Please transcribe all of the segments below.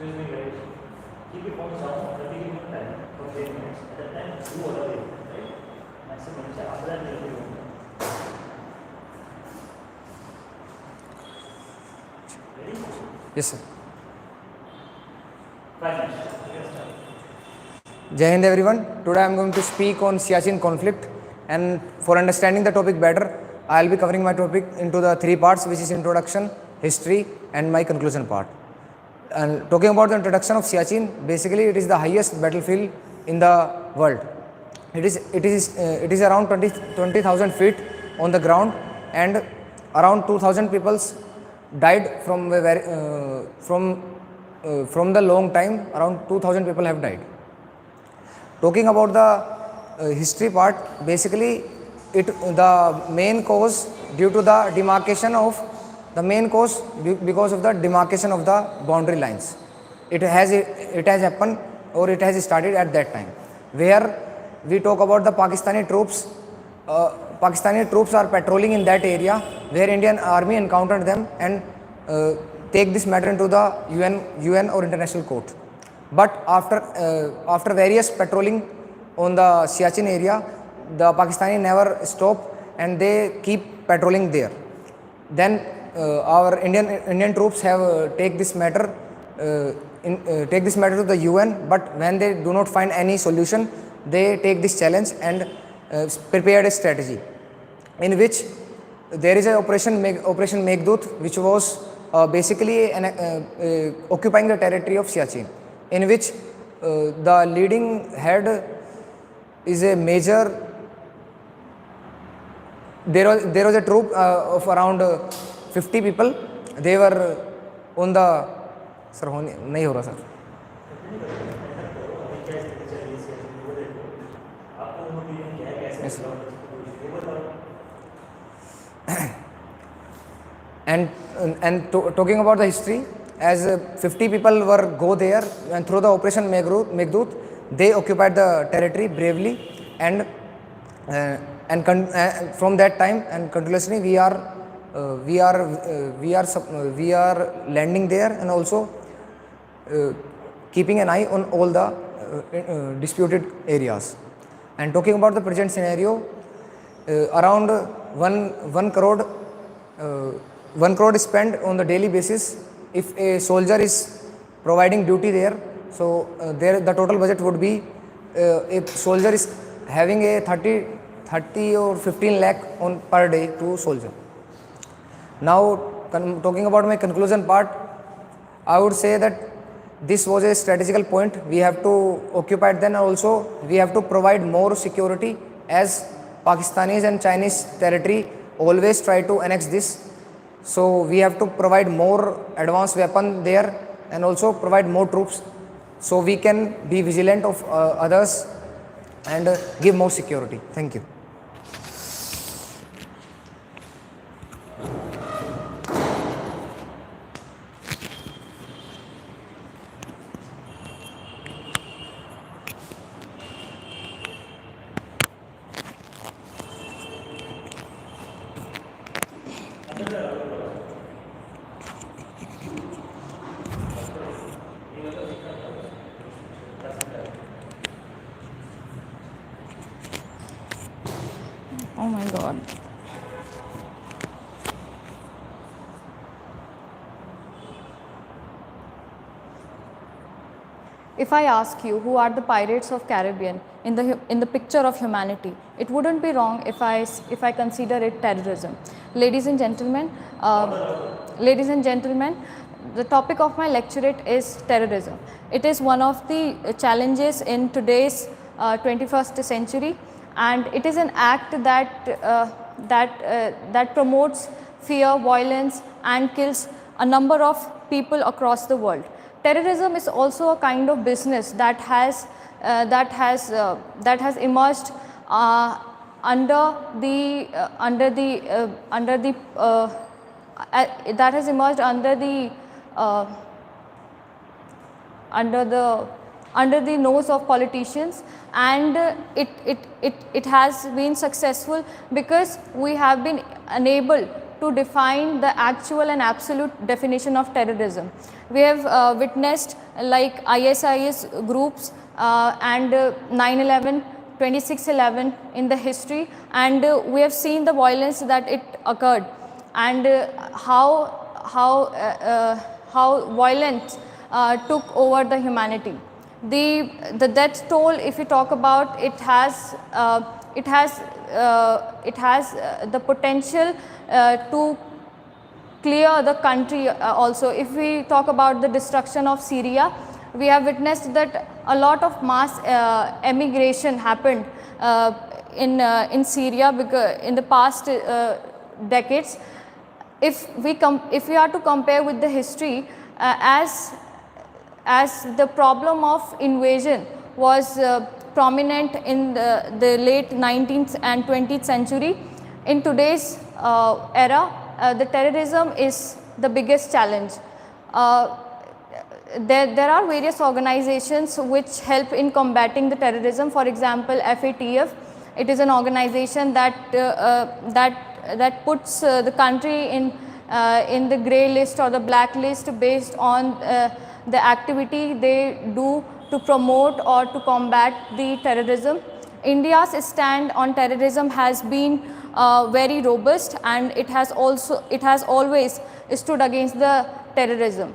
Excuse me, guys. Keep your phone down. 30 minutes time for 10 minutes. At that time, do whatever you want, right? Maximum. After that, you will. Ready? Yes, sir. 5 minutes. Jai Hind everyone. Today I am going to speak on Siachen conflict, and for understanding the topic better, I will be covering my topic into the 3 parts, which is introduction, history and my conclusion part. And talking about the introduction of Siachen, basically it is the highest battlefield in the world. It is around 20,000 feet on the ground, and around 2,000 people died from the long time. Around 2,000 people have died. Talking about the history part, basically the main cause due to the demarcation of because of the demarcation of the boundary lines. It has happened, or it has started at that time, where we talk about the Pakistani troops. Pakistani troops are patrolling in that area, where Indian army encountered them and take this matter into the UN or international court. But after various patrolling on the Siachen area, the Pakistani never stop and they keep patrolling there. Then our Indian troops have take this matter to the UN, but when they do not find any solution, they take this challenge and prepared a strategy, in which there is a Operation Meghdut, which was basically occupying the territory of Siachen, in which the leading head is a major. There was a troop of around 50 people. They were on the sir nahi ho raha sir. Yes, and talking about the history, as 50 people were go there, and through the Operation Meghdut, they occupied the territory bravely, and from that time and continuously we are landing there, and also keeping an eye on all the disputed areas. And talking about the present scenario, around 1 crore is spent on the daily basis. If a soldier is providing duty there, so there the total budget would be, if soldier is having a 30 or 15 lakh on per day to soldier. Now talking about my conclusion part, I would say that this was a strategical point. We have to occupy then, also we have to provide more security, as Pakistanis and Chinese territory always try to annex this. So we have to provide more advanced weapon there, and also provide more troops, so we can be vigilant of others and give more security. Thank you. Oh my God. If I ask you who are the pirates of Caribbean in the picture of humanity, it wouldn't be wrong if I consider it terrorism. Ladies and gentlemen, the topic of my lecturette is terrorism. It is one of the challenges in today's 21st century, and it is an act that promotes fear, violence, and kills a number of people across the world. Terrorism is also a kind of business that has emerged under the nose of politicians, and it has been successful because we have been unable to define the actual and absolute definition of terrorism. We have witnessed like ISIS groups and 9/11, 26/11 in the history, and we have seen the violence that it occurred, and how violence took over the humanity. The death toll, if you talk about, it has the potential to clear the country also. If we talk about the destruction of Syria, we have witnessed that a lot of mass emigration happened in Syria because in the past decades. If we are to compare with the history, as the problem of invasion was prominent in the late 19th and 20th century, in today's era, the terrorism is the biggest challenge. There are various organizations which help in combating the terrorism. For example, FATF, it is an organization that puts the country in the grey list or the black list based on the activity they do to promote or to combat the terrorism. India's stand on terrorism has been very robust, and it has always stood against the terrorism.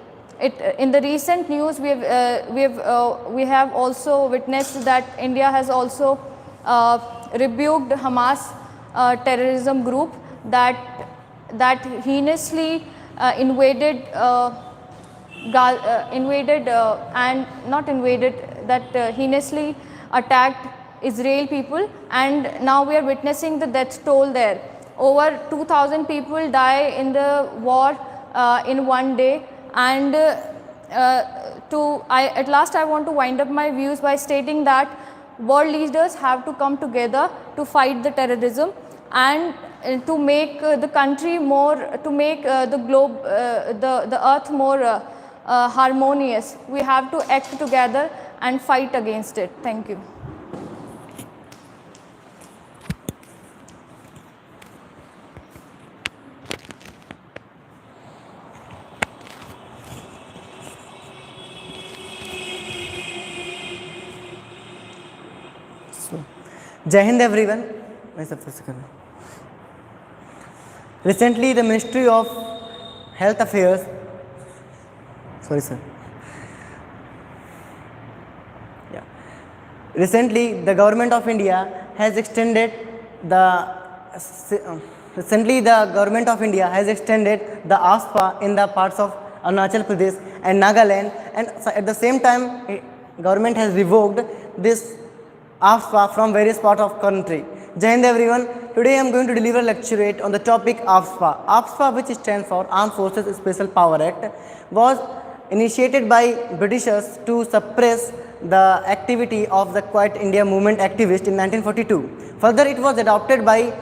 In the recent news, we have also witnessed that India has also rebuked Hamas terrorism group that heinously invaded heinously attacked Israel people, and now we are witnessing the death toll there. Over 2,000 people die in the war in one day, and at last I want to wind up my views by stating that world leaders have to come together to fight the terrorism and to make the country more, to make the globe, the earth more harmonious. We have to act together and fight against it. Thank you. Jai Hind everyone. Recently, the Ministry of Health Affairs, Recently, the government of India has extended the AFSPA in the parts of Arunachal Pradesh and Nagaland, and at the same time, government has revoked this AFSPA from various parts of country. Jai Hind everyone. Today I am going to deliver a lecturette on the topic AFSPA. AFSPA, which stands for Armed Forces Special Power Act, was initiated by Britishers to suppress the activity of the Quiet India movement activists in 1942. Further, it was adopted by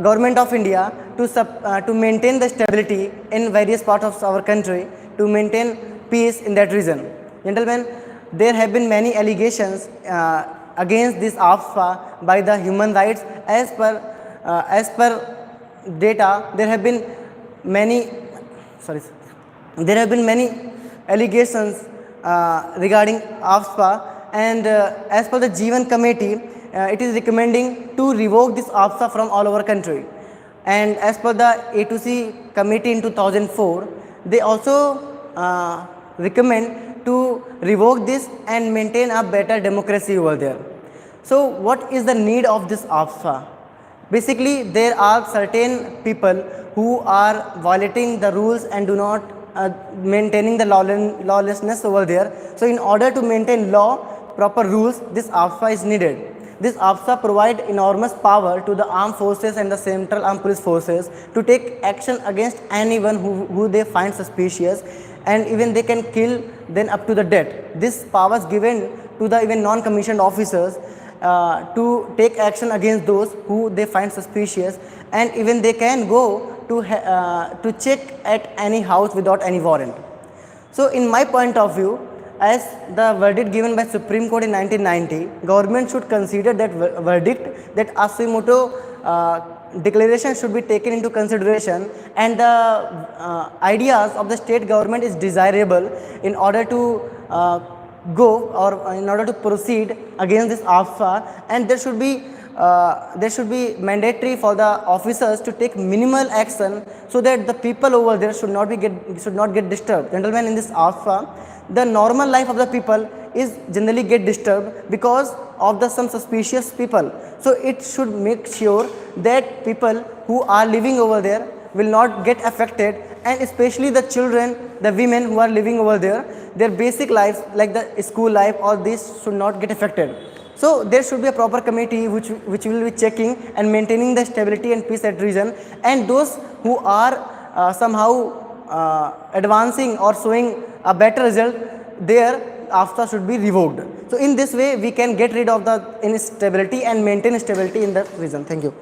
government of India to maintain the stability in various parts of our country, to maintain peace in that region. Gentlemen, there have been many allegations against this AFSPA by the human rights. As per data, there have been many allegations regarding AFSPA, and as per the Jeevan committee, it is recommending to revoke this AFSPA from all over country. And as per the A2C committee in 2004, they also recommend to revoke this and maintain a better democracy over there. So what is the need of this AFSPA? Basically, there are certain people who are violating the rules and do not maintaining the lawlessness over there. So in order to maintain law, proper rules, this AFSPA is needed. This AFSPA provide enormous power to the armed forces and the central armed police forces to take action against anyone who they find suspicious, and even they can kill them up to the death. This power is given to the even non-commissioned officers to take action against those who they find suspicious, and even they can go to check at any house without any warrant. So in my point of view, as the verdict given by Supreme Court in 1990, government should consider that verdict, that Hashimoto declaration should be taken into consideration, and the ideas of the state government is desirable in order to go or in order to proceed against this AFSA, and there should be mandatory for the officers to take minimal action so that the people over there should not get disturbed. Gentlemen, in this AFSA, the normal life of the people is generally get disturbed because of some suspicious people. So it should make sure that people who are living over there will not get affected, and especially the children, the women who are living over there, their basic lives like the school life, all this should not get affected. So there should be a proper committee which will be checking and maintaining the stability and peace at region, and those who are somehow advancing or showing a better result, their AFSA should be revoked. So in this way we can get rid of the instability and maintain stability in the region. Thank you.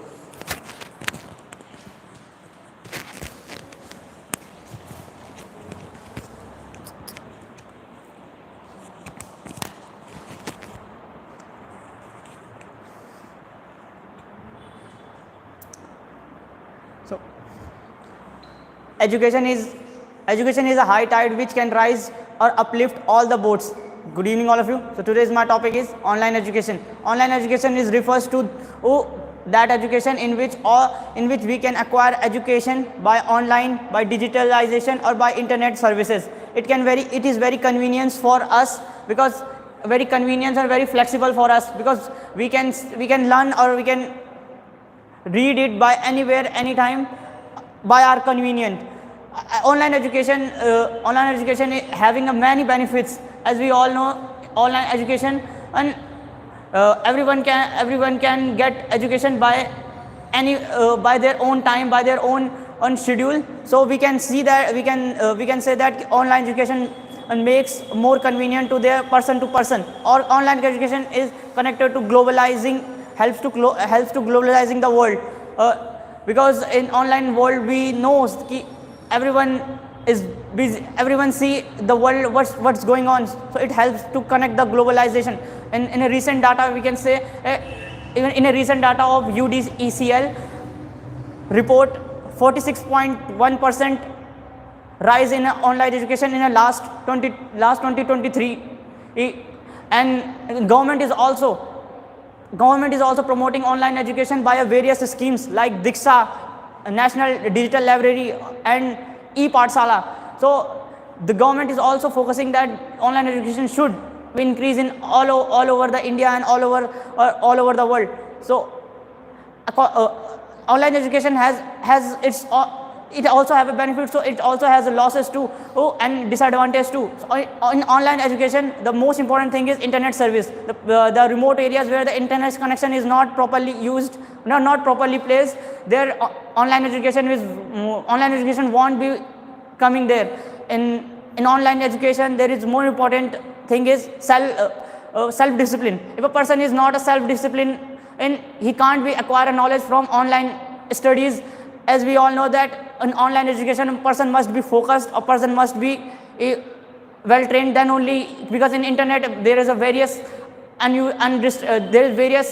So, education is a high tide which can rise or uplift all the boats. Good evening, all of you. So today's my topic is online education. Online education refers to that education in which we can acquire education by online, by digitalization, or by internet services. It is very convenient for us, because very convenient and very flexible for us, because we can learn or we can read it by anywhere, anytime, by our convenience. Online education having many benefits. As we all know, online education, and everyone can get education by their own time, by their own schedule. So we can see that we can say that online education makes more convenient to their person to person, or online education is connected to globalizing, helps to globalizing the world, because in online world we know that everyone is busy, everyone see the world, what's going on, so it helps to connect the globalization. In a recent data, we can say, even in a recent data of UDECL report, 46.1% rise in online education in the last 2023, and government is also promoting online education by various schemes like Diksha, National Digital Library, and e-Pathshala. So the government is also focusing that online education should increase in all over the India and all over the world. So online education has its it also have a benefit, so it also has losses too, and disadvantage too. So in online education, the most important thing is internet service. The remote areas where the internet connection is not properly used, not properly placed, there online education won't be coming there. In online education, there is more important thing is self discipline. If a person is not a self discipline, and he can't be acquire knowledge from online studies. As we all know that in online education, a person must be focused, a person must be well trained, then only, because in internet there is various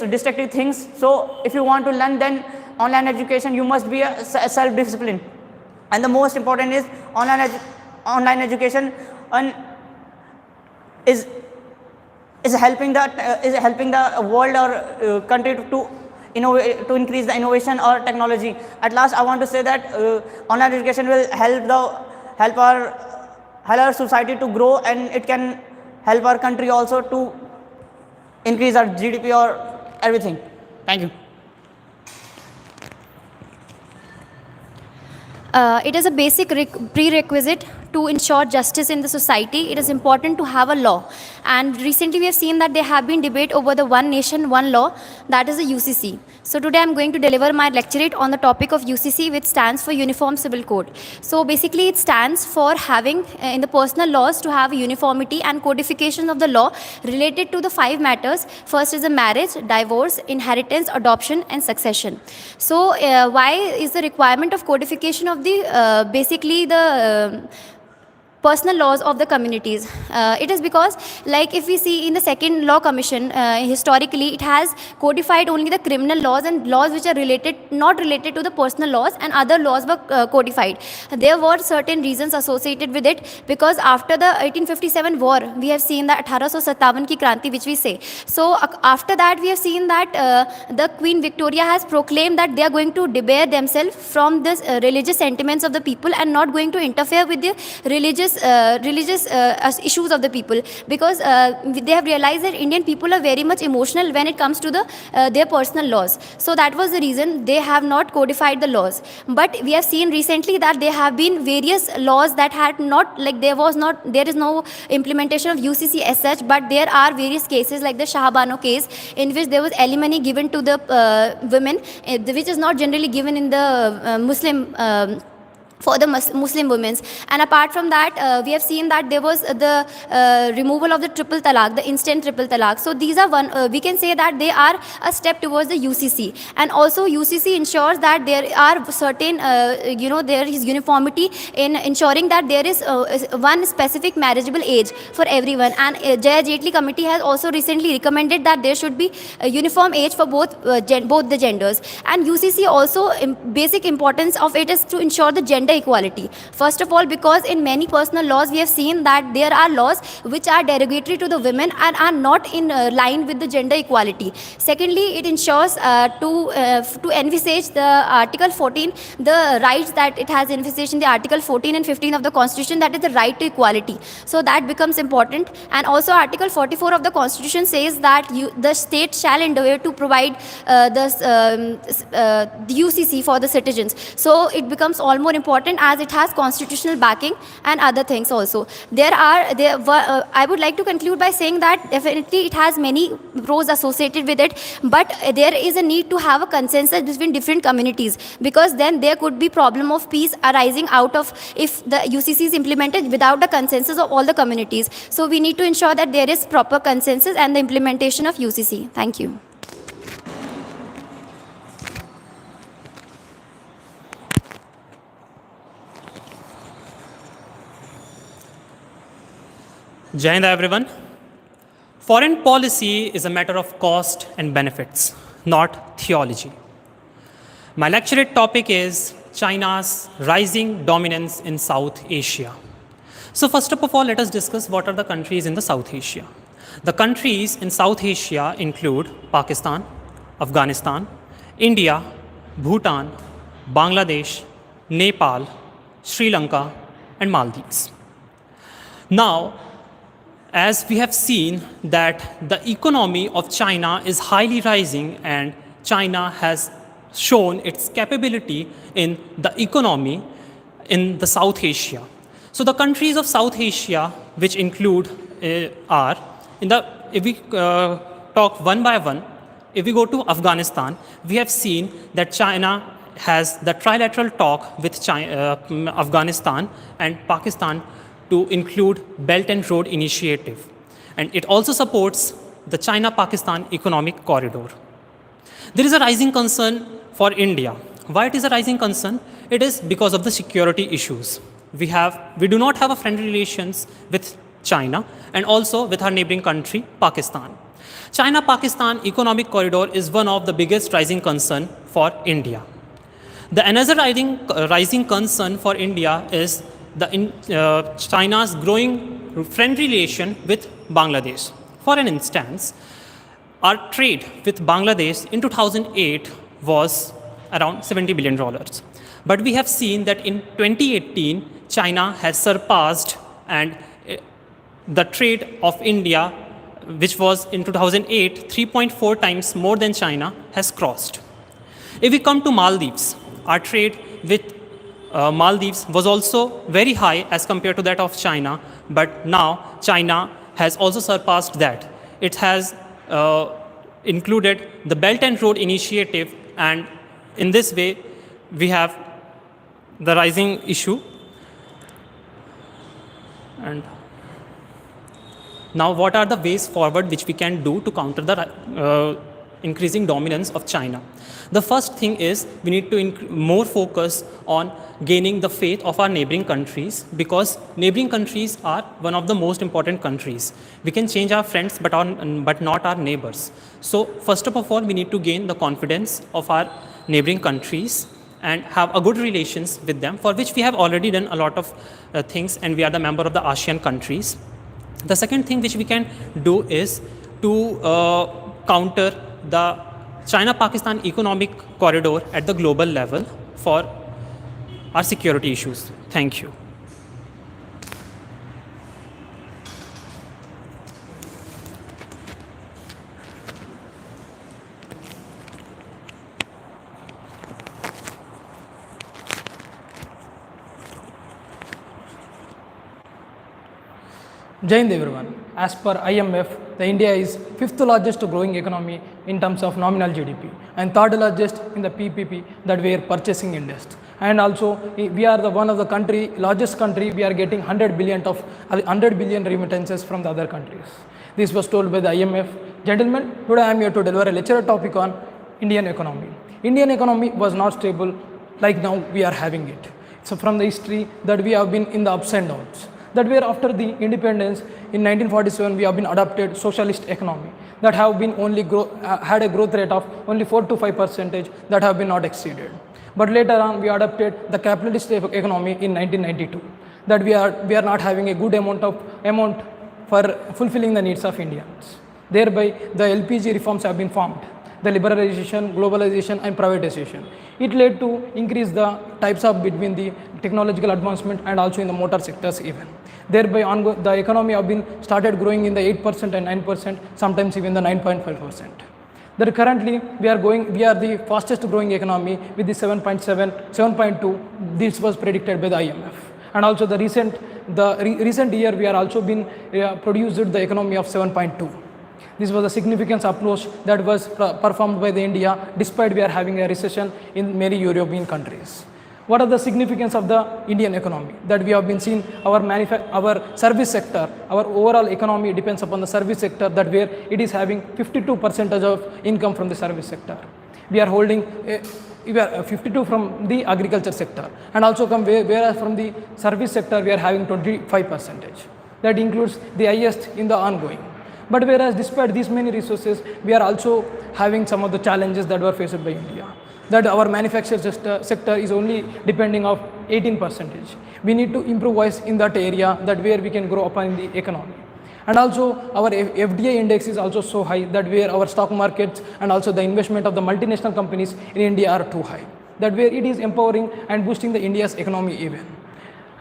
distracting things. So if you want to learn then online education, you must be a self discipline. And the most important is online education is helping the world or country to increase the innovation or technology. At last, I want to say that online education will help our society to grow, and it can help our country also to increase our GDP or everything. Thank you. It is a basic prerequisite to ensure justice in the society. It is important to have a law, and recently we have seen that there have been debate over the one nation, one law, that is the UCC. So today I am going to deliver my lecturate on the topic of UCC, which stands for Uniform Civil Code. So basically it stands for having in the personal laws to have uniformity and codification of the law related to the 5 matters. First is the marriage, divorce, inheritance, adoption and succession. So why is the requirement of codification of the basically the personal laws of the communities. It is because, like if we see in the second law commission, historically it has codified only the criminal laws and laws which are not related to the personal laws, and other laws were codified. There were certain reasons associated with it, because after the 1857 war we have seen the 1857 ki kranti, which we say. So after that we have seen that the Queen Victoria has proclaimed that they are going to debar themselves from this religious sentiments of the people and not going to interfere with the religious issues of the people, because they have realized that Indian people are very much emotional when it comes to their personal laws. So that was the reason they have not codified the laws. But we have seen recently that there have been various laws that had not, like there is no implementation of UCC as such, but there are various cases like the Shahbano case, in which there was alimony given to the women, which is not generally given in the Muslim for the Muslim women. And apart from that, we have seen that there was the removal of the triple talaq, the instant triple talaq. So these are we can say that they are a step towards the UCC. And also UCC ensures that there are certain, there is uniformity in ensuring that there is one specific marriageable age for everyone. And Jaya Jaitley committee has also recently recommended that there should be a uniform age for both the genders. And UCC also, basic importance of it is to ensure the gender equality. First of all, because in many personal laws we have seen that there are laws which are derogatory to the women and are not in line with the gender equality. Secondly, it ensures to envisage the Article 14, the rights that it has envisaged in the Article 14 and 15 of the Constitution, that is the right to equality. So that becomes important. And also Article 44 of the Constitution says that the state shall endeavour to provide the UCC for the citizens. So it becomes all more important as it has constitutional backing and other things also. I would like to conclude by saying that definitely it has many pros associated with it, but there is a need to have a consensus between different communities, because then there could be problem of peace arising out of if the UCC is implemented without the consensus of all the communities. So we need to ensure that there is proper consensus and the implementation of UCC. Thank you. Jai Hind everyone. Foreign policy is a matter of cost and benefits, not theology. My lecturate topic is China's rising dominance in South Asia. So first of all, let us discuss what are the countries in the South Asia. The countries in South Asia include Pakistan, Afghanistan, India, Bhutan, Bangladesh, Nepal, Sri Lanka, and Maldives. Now, as we have seen that the economy of China is highly rising, and China has shown its capability in the economy in the South Asia. So the countries of South Asia, which include if we talk one by one, if we go to Afghanistan, we have seen that China has the trilateral talk with Afghanistan and Pakistan to include Belt and Road Initiative. And it also supports the China-Pakistan economic corridor. There is a rising concern for India. Why it is a rising concern? It is because of the security issues. We do not have a friendly relations with China and also with our neighboring country, Pakistan. China-Pakistan economic corridor is one of the biggest rising concern for India. Another rising concern for India is China's growing friendly relation with Bangladesh. For an instance, our trade with Bangladesh in 2008 was around $70 billion. But we have seen that in 2018, China has surpassed, and the trade of India, which was in 2008 3.4 times more than China, has crossed. If we come to Maldives, our trade with Maldives was also very high as compared to that of China, but now China has also surpassed that. It has included the Belt and Road Initiative, and in this way we have the rising issue. And now what are the ways forward which we can do to counter the increasing dominance of China. The first thing is we need to more focus on gaining the faith of our neighboring countries, because neighboring countries are one of the most important countries. We can change our friends but not our neighbors. So first of all, we need to gain the confidence of our neighboring countries and have a good relations with them, for which we have already done a lot of things, and we are the member of the ASEAN countries. The second thing which we can do is to counter the China-Pakistan economic corridor at the global level for our security issues. Thank you. Jai Hind everyone. As per IMF, the India is 5th largest growing economy in terms of nominal GDP and 3rd largest in the PPP, that we are purchasing index. And also we are the one of the largest country, we are getting 100 billion remittances from the other countries. This was told by the IMF. Gentlemen, today I am here to deliver a lecture topic on Indian economy. Indian economy was not stable like now we are having it. So from the history that we have been in the ups and downs. That where after the independence in 1947 we have been adopted socialist economy that have been only had a growth rate of only 4 to 5% that have been not exceeded. But later on we adopted the capitalist economy in 1992 that we are not having a good amount for fulfilling the needs of Indians. Thereby the LPG reforms have been formed, the liberalization, globalization and privatization. It led to increase the types of between the technological advancement and also in the motor sectors even. Thereby the economy have been started growing in the 8% and 9%, sometimes even the 9.5%. That currently we are the fastest growing economy with the 7.2. This was predicted by the IMF. And also the recent year we are also been produced the economy of 7.2. This was a significant approach that was performed by the India despite we are having a recession in many European countries. What are the significance of the Indian economy? That we have been seeing our service sector, our overall economy depends upon the service sector, that where it is having 52% of income from the service sector. We are holding 52 from the agriculture sector, and also whereas from the service sector we are having 25%. That includes the highest in the ongoing. But whereas despite these many resources, we are also having some of the challenges that were faced by India. That our manufacturing sector is only depending of 18%. We need to improvise in that area, that where we can grow upon the economy. And also our FDI index is also so high that where our stock markets and also the investment of the multinational companies in India are too high. That where it is empowering and boosting the India's economy even.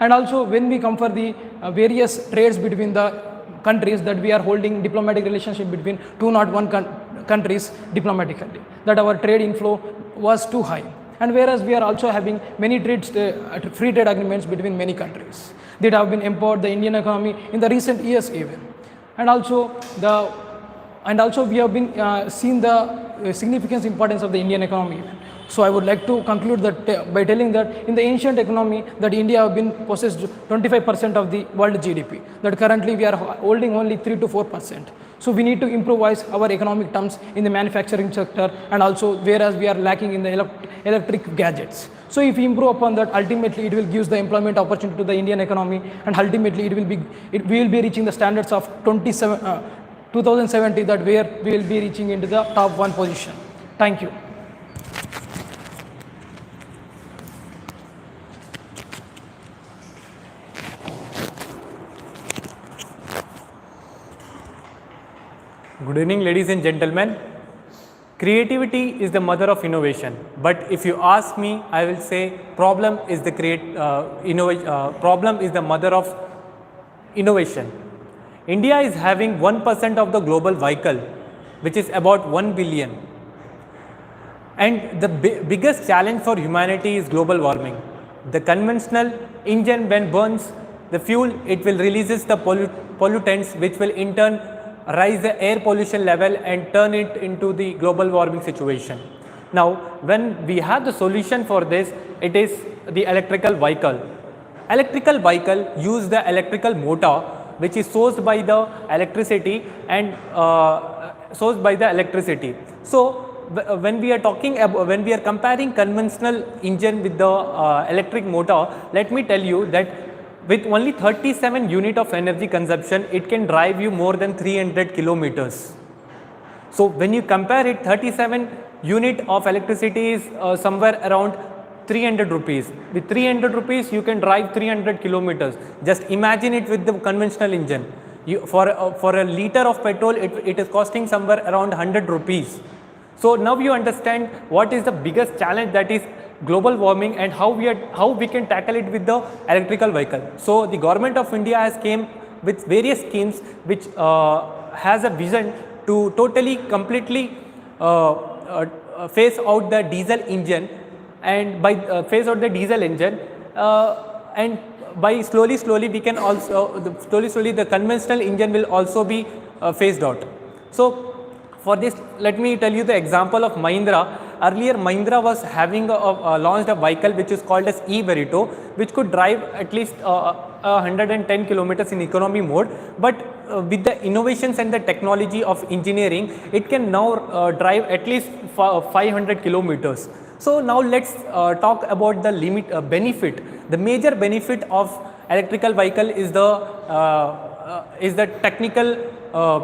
And also when we come for the various trades between the countries, that we are holding diplomatic relationship between 201 countries diplomatically, that our trade inflow was too high. And whereas we are also having many free trade agreements between many countries that have been empowered the Indian economy in the recent years even. And also we have been seen the significant importance of the Indian economy even. So I would like to conclude that by telling that in the ancient economy that India have been possessed 25% of the world GDP, that currently we are holding only 3 to 4%. So we need to improvise our economic terms in the manufacturing sector, and also whereas we are lacking in the electric gadgets. So if we improve upon that, ultimately it will give the employment opportunity to the Indian economy, and ultimately we will be reaching the standards of 2070, that where we will be reaching into the top 1 position. Thank you. Good evening, ladies and gentlemen. Creativity is the mother of innovation, but if you ask me, I will say problem is the mother of innovation. India is having 1% of the global vehicle, which is about 1 billion. And the biggest challenge for humanity is global warming. The conventional engine, when burns the fuel, it will releases the pollutants, which will in turn rise the air pollution level and turn it into the global warming situation. Now, when we have the solution for this, it is the electrical vehicle. Electrical vehicle use the electrical motor, which is sourced by the electricity, and sourced by the electricity. So when we are talking about, when we are comparing conventional engine with the electric motor, let me tell you that with only 37 unit of energy consumption, it can drive you more than 300 kilometers. So when you compare it, 37 unit of electricity is somewhere around 300 rupees. With 300 rupees, you can drive 300 kilometers. Just imagine it with the conventional engine. For a liter of petrol, it is costing somewhere around 100 rupees. So now you understand what is the biggest challenge, that is global warming, and how we can tackle it with the electrical vehicle. So the government of India has came with various schemes which has a vision to totally completely phase out the diesel engine, and by phase out the diesel engine and by slowly we can also slowly the conventional engine will also be phased out. So for this, let me tell you the example of Mahindra. Earlier Mahindra was having launched a vehicle which is called as e-Verito, which could drive at least 110 kilometers in economy mode, but with the innovations and the technology of engineering, it can now drive at least 500 kilometers. So now let's talk about the benefit. The major benefit of electrical vehicle is the technical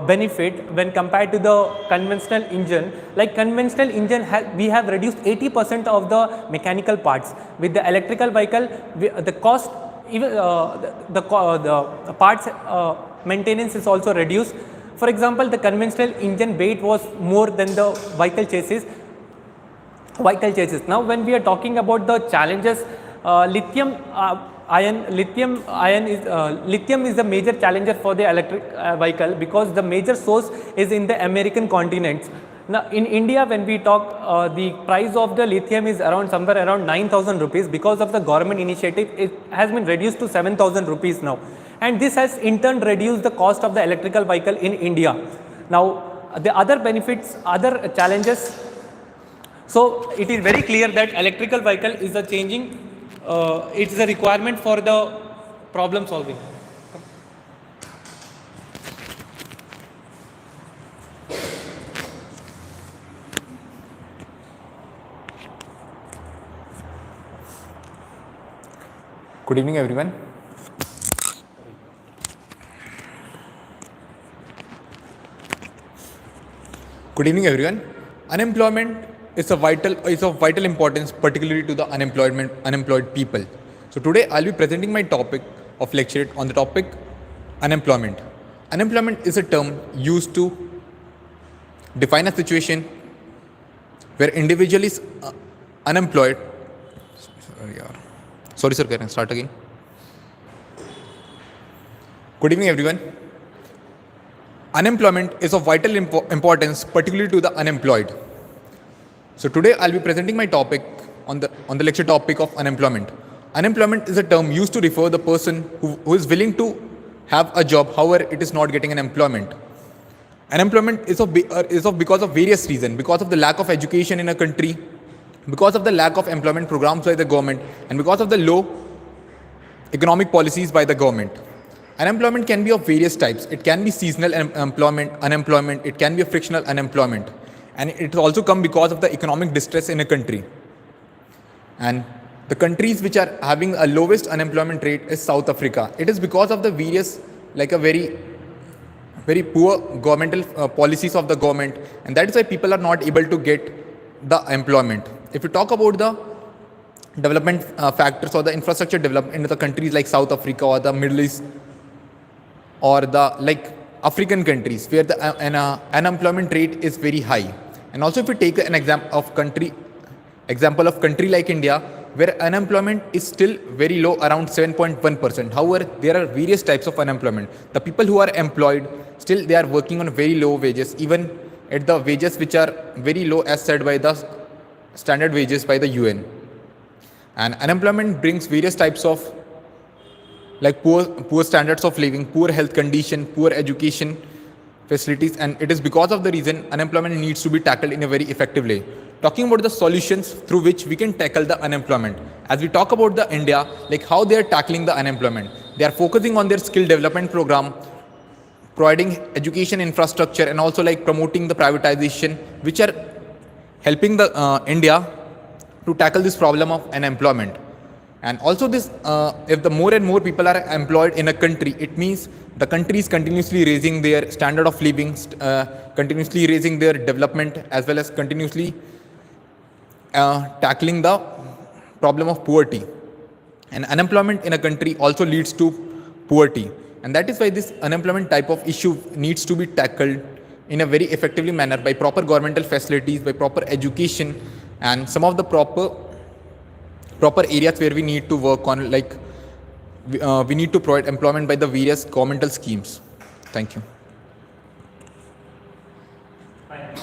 benefit when compared to the conventional engine. Like conventional engine, we have reduced 80% of the mechanical parts. With the electrical vehicle, the cost, even the parts maintenance is also reduced. For example, the conventional engine weight was more than the vehicle chassis. Now when we are talking about the challenges, lithium is a major challenger for the electric vehicle, because the major source is in the American continents. Now in India, when we talk, the price of the lithium is somewhere around 9,000 rupees. Because of the government initiative, it has been reduced to 7,000 rupees now, and this has in turn reduced the cost of the electrical vehicle in India. Now the other benefits, other challenges. So it is very clear that electrical vehicle is a changing, it is a requirement for the problem solving. Good evening, everyone. Good evening, everyone. Unemployment is of vital importance, particularly to the unemployed people. So today I'll be presenting my topic of lecture on the topic unemployment. Unemployment is a term used to define a situation where individual is unemployed. Sorry sir, can I start again? Good evening, everyone. Unemployment is of vital importance, particularly to the unemployed. So today I'll be presenting my topic on the lecture topic of unemployment. Unemployment is a term used to refer the person who is willing to have a job, however it is not getting an employment. Unemployment is because of various reasons, because of the lack of education in a country, because of the lack of employment programs by the government, and because of the low economic policies by the government. Unemployment can be of various types. It can be seasonal unemployment, it can be a frictional unemployment. And it also comes because of the economic distress in a country. And the countries which are having a lowest unemployment rate is South Africa. It is because of the various, like a very poor governmental policies of the government, and that is why people are not able to get the employment. If you talk about the development factors or the infrastructure development in the countries like South Africa or the Middle East or the African countries where the unemployment rate is very high. And also if you take an example of country like India, where unemployment is still very low, around 7.1%. However, there are various types of unemployment. The people who are employed, still they are working on very low wages, even at the wages which are very low as said by the standard wages by the UN. And unemployment brings various types of poor standards of living, poor health condition, poor education facilities, and it is because of the reason unemployment needs to be tackled in a very effective way. Talking about the solutions through which we can tackle the unemployment. As we talk about the India, how they are tackling the unemployment. They are focusing on their skill development program providing education infrastructure, and also like promoting the privatization, which are helping the India to tackle this problem of unemployment. And also this, if the more and more people are employed in a country, it means the country is continuously raising their standard of living, continuously raising their development, as well as continuously tackling the problem of poverty. And unemployment in a country also leads to poverty. And that is why this unemployment type of issue needs to be tackled in a very effectively manner by proper governmental facilities, by proper education, and some of the proper areas where we need to work on, like we need to provide employment by the various governmental schemes. Thank you. Fine.